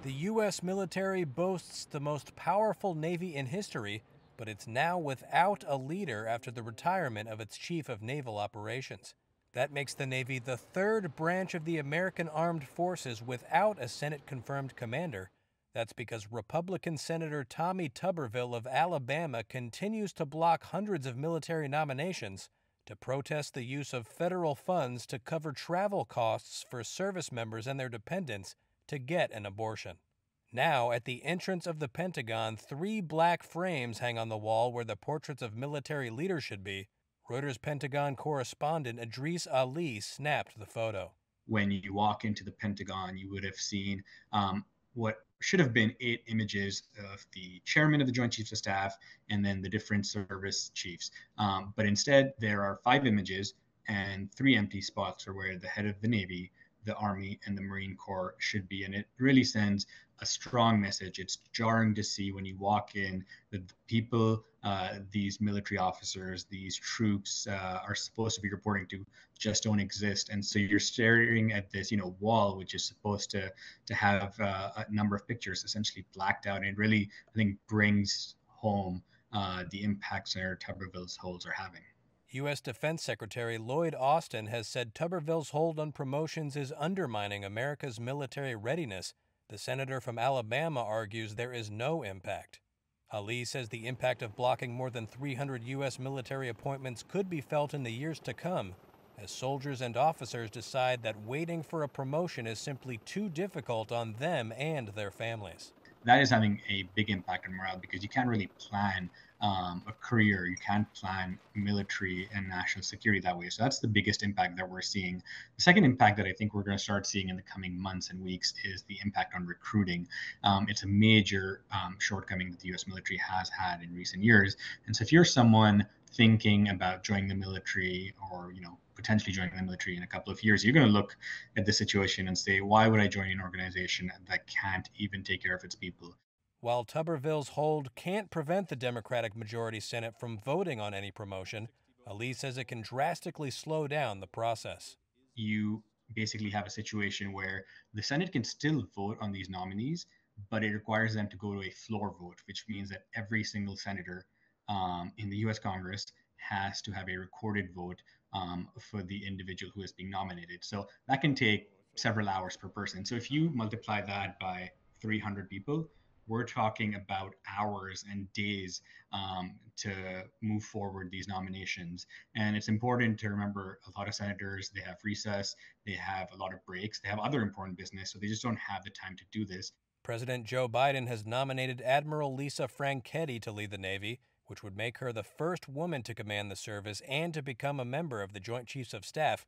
The U.S. military boasts the most powerful Navy in history, but it's now without a leader after the retirement of its Chief of Naval Operations. That makes the Navy the third branch of the American Armed Forces without a Senate-confirmed commander. That's because Republican Senator Tommy Tuberville of Alabama continues to block hundreds of military nominations to protest the use of federal funds to cover travel costs for service members and their dependents to get an abortion. Now, at the entrance of the Pentagon, 3 black frames hang on the wall where the portraits of military leaders should be. Reuters Pentagon correspondent Idris Ali snapped the photo. When you walk into the Pentagon, you would have seen what should have been 8 images of the chairman of the Joint Chiefs of Staff and then the different service chiefs. But instead, there are 5 images and 3 empty spots are where the head of the Navy, the Army, and the Marine Corps should be. And it really sends a strong message. It's jarring to see when you walk in that the people these military officers, these troops are supposed to be reporting to just don't exist. And so you're staring at this, wall, which is supposed to have a number of pictures essentially blacked out. And it really, I think, brings home the impact Senator Tuberville's holds are having. U.S. Defense Secretary Lloyd Austin has said Tuberville's hold on promotions is undermining America's military readiness. The senator from Alabama argues there is no impact. Ali says the impact of blocking more than 300 U.S. military appointments could be felt in the years to come, as soldiers and officers decide that waiting for a promotion is simply too difficult on them and their families. That is having a big impact on morale because you can't really plan a career. You can't plan military and national security that way. So that's the biggest impact that we're seeing. The second impact that I think we're going to start seeing in the coming months and weeks is the impact on recruiting. It's a major shortcoming that the U.S. military has had in recent years. And so if you're someone thinking about joining the military or potentially joining the military in a couple of years, you're going to look at the situation and say, why would I join an organization that can't even take care of its people? While Tuberville's hold can't prevent the Democratic majority Senate from voting on any promotion, Ali says it can drastically slow down the process. You basically have a situation where the Senate can still vote on these nominees, but it requires them to go to a floor vote, which means that every single senator in the US Congress has to have a recorded vote for the individual who is being nominated. So that can take several hours per person. So if you multiply that by 300 people, we're talking about hours and days to move forward these nominations. And it's important to remember a lot of senators, they have recess, they have a lot of breaks, they have other important business, so they just don't have the time to do this. President Joe Biden has nominated Admiral Lisa Franchetti to lead the Navy, which would make her the first woman to command the service and to become a member of the Joint Chiefs of Staff.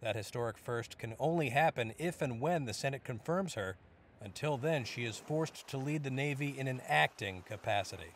That historic first can only happen if and when the Senate confirms her. Until then, she is forced to lead the Navy in an acting capacity.